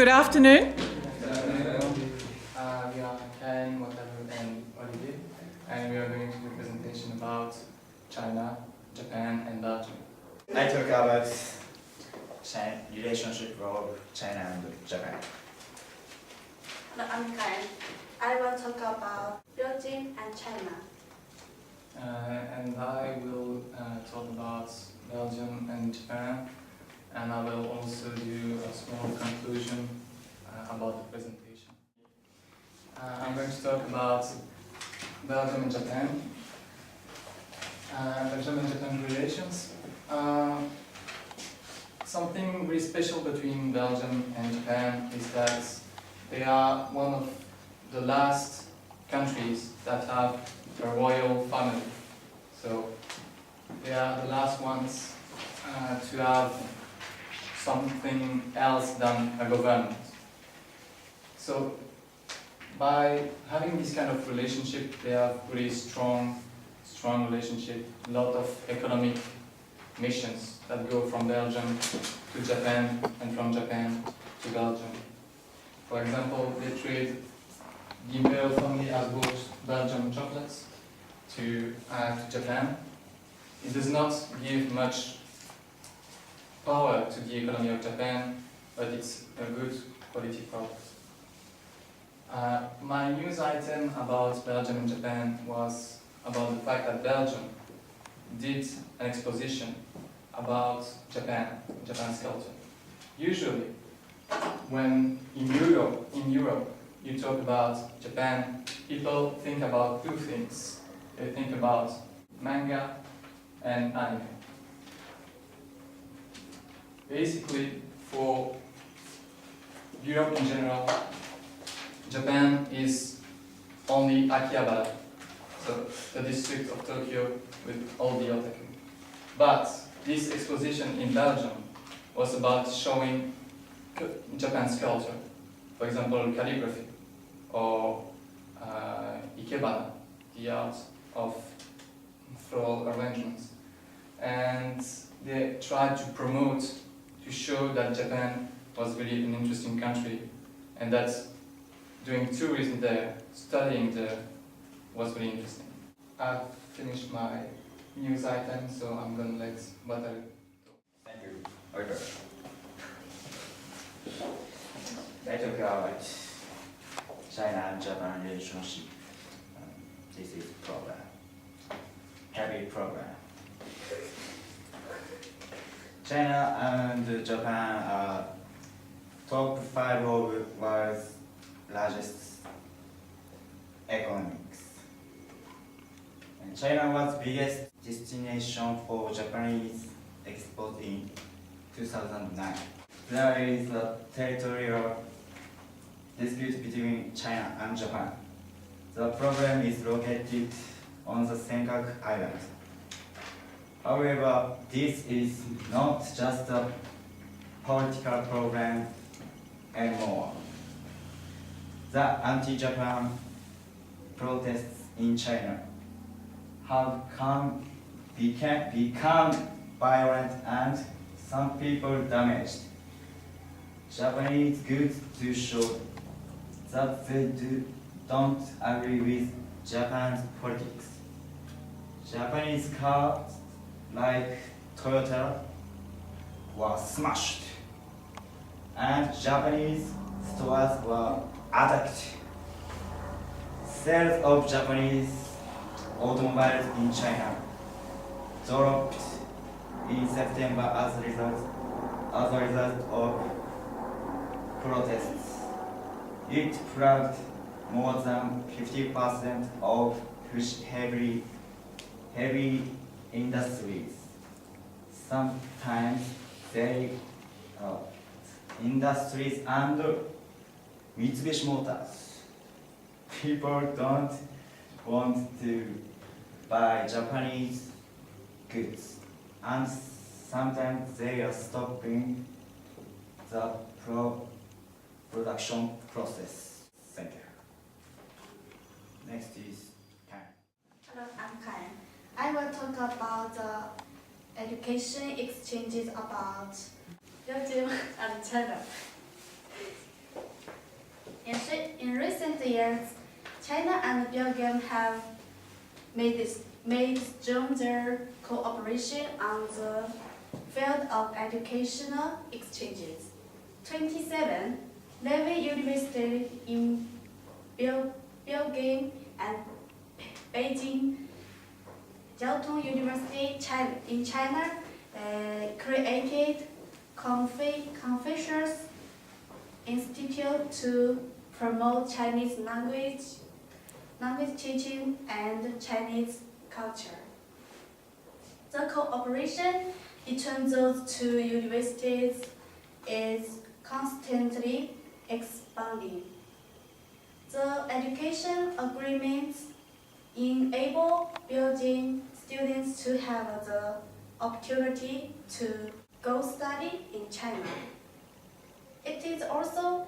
Good afternoon. We are Ken, whatever, and Olivier, and we are going to do a presentation about China, Japan, and Belgium. I talk about China, relationship of China and Japan. Hello, I'm Karen. I will talk about Belgium and China. And I will talk about Belgium and Japan, and I will also do a small conclusion about the presentation. I'm going to talk about Belgium and Japan. Belgium and Japan relations. Something really special between Belgium and Japan is that they are one of the last countries that have a royal family. So they are the last ones to have something else than a government. So by having this kind of relationship, they have really strong relationship, a lot of economic missions that go from Belgium to Japan and from Japan to Belgium. For example, they trade, the imperial family has brought Belgian chocolates to Japan. It does not give much power to the economy of Japan, but it's a good quality product. My news item about Belgium and Japan was about the fact that Belgium did an exposition about Japan's culture. Usually, when in Europe you talk about Japan, people think about two things. They think about manga and anime. Basically, for Europe in general, Japan is only Akihabara, so the district of Tokyo with all the otaku. But this exposition in Belgium was about showing Japan's culture. For example, calligraphy or ikebana, the art of floral arrangements. And they tried to promote, to show that Japan was really an interesting country and that doing tourism there, studying there, was really interesting. I've finished my news item, so I'm going to let Wataru. Thank you. Okay. I talk about China and Japan relationship. This is program. Heavy program. China and Japan are top 5 of world's largest economies. And China was biggest destination for Japanese export in 2009. There is a territorial dispute between China and Japan. The problem is located on the Senkaku Island. However, this is not just a political problem anymore. The anti-Japan protests in China have become violent and some people damaged Japanese goods to show that they don't agree with Japan's politics. Japanese cars like Toyota were smashed and Japanese stores were attacked. Sales of Japanese automobiles in China dropped in September as a result of protests. It plugged more than 50% of heavy industries. Sometimes they industries and Mitsubishi Motors. People don't want to buy Japanese goods, and sometimes they are stopping the production process. Thank you. Next is Karen. Hello, I'm Karen. I will talk about the education exchanges about Belgium and China. In recent years, China and Belgium have made stronger cooperation on the field of educational exchanges. 27 Navy University in Belgium and Beijing Jiaotong University in China created Confucius Institute to promote Chinese language teaching and Chinese culture. The cooperation between those two universities is constantly expanding. The education agreements enable Belgian students to have the opportunity to go study in China. It is also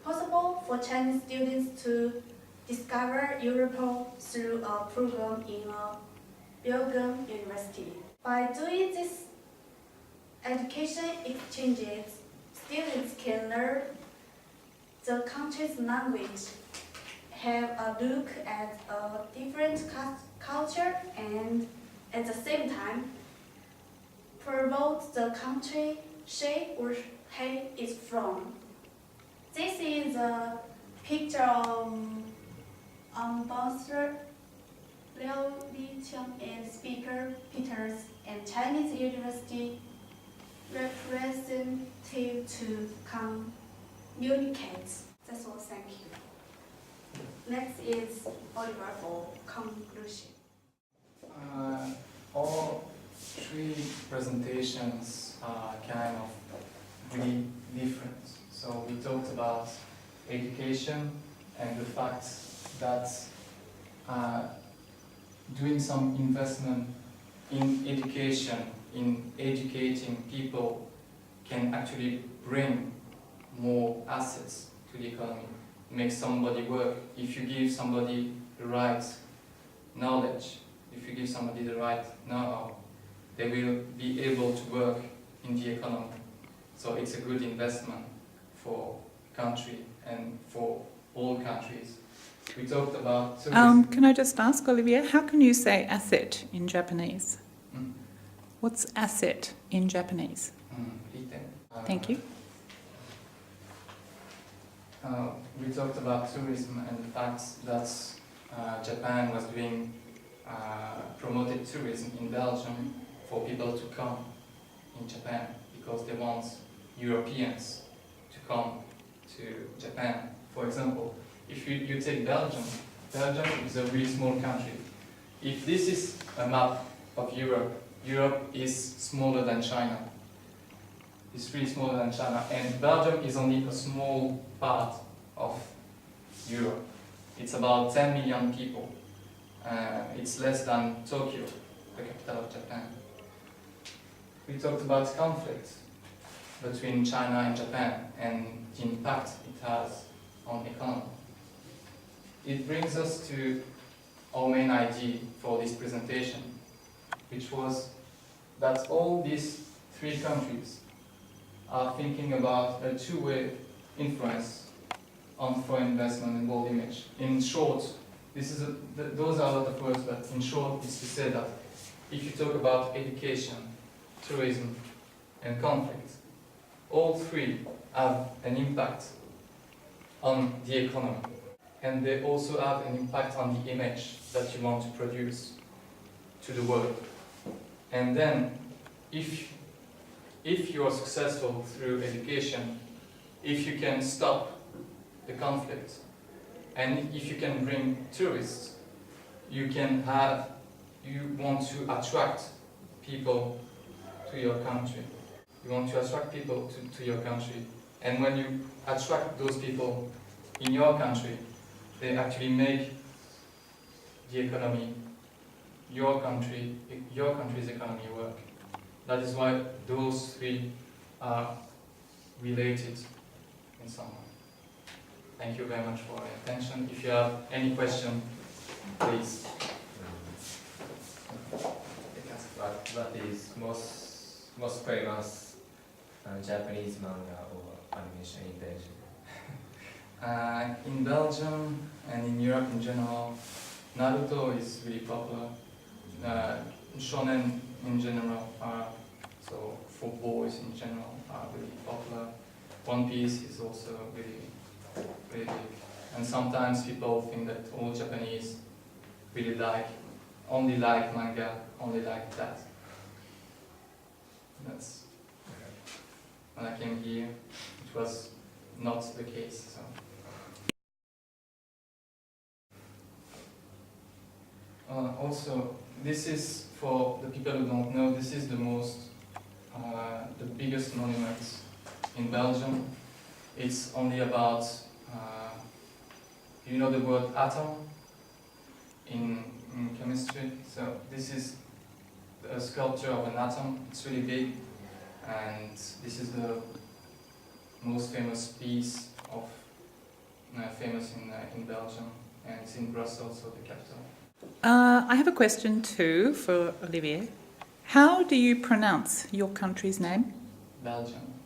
possible for Chinese students to discover Europe through a program in a Belgium university. By doing these education exchanges, students can learn the country's language, have a look at a different culture, and at the same time promote the country she or he is from. This is a picture of Ambassador Liu Liqiang and Speaker Peters and Chinese University representative to communicate. That's all, thank you. Next is Oliver for conclusion. All three presentations are kind of really different. So we talked about education and the fact that doing some investment in education, in educating people, can actually bring more assets to the economy, make somebody work. If you give somebody the right knowledge, if you give somebody the right know-how, they will be able to work in the economy. So it's a good investment for country and for all countries. We talked about tourism. Can I just ask, Olivier, how can you say asset in Japanese? What's asset in Japanese? Thank you. We talked about tourism and the fact that Japan was doing promoted tourism in Belgium for people to come in Japan because they want Europeans to come to Japan. For example, if you take Belgium, Belgium is a really small country. If this is a map of Europe, Europe is smaller than China. It's really smaller than China, and Belgium is only a small part of Europe. It's about 10 million people. It's less than Tokyo, the capital of Japan. We talked about conflict between China and Japan and the impact it has on the economy. It brings us to our main idea for this presentation, which was that all these three countries are thinking about a two-way influence on foreign investment and world image. In short, those are a lot of words, but in short, it's to say that if you talk about education, tourism, and conflict, all three have an impact on the economy. And they also have an impact on the image that you want to produce to the world. And then, if you are successful through education, if you can stop the conflict, and if you can bring tourists, you want to attract people to your country. You want to attract people to your country. And when you attract those people in your country, they actually make the economy, your country's economy work. That is why those three are related in some way. Thank you very much for your attention. If you have any question, please. What is most famous Japanese manga or animation in Belgium? In Belgium and in Europe in general, Naruto is really popular. Shonen in general so for boys in general are really popular. One Piece is also really big. And sometimes people think that all Japanese really only like manga, only like that. That's when I came here, it was not the case. So. Also, this is for the people who don't know. This is the biggest monument in Belgium. It's only about. You know the word atom in chemistry. So this is a sculpture of an atom. It's really big, and this is the most famous piece of famous in Belgium, and it's in Brussels, so the capital. I have a question too for Olivier. How do you pronounce your country's name? Belgium.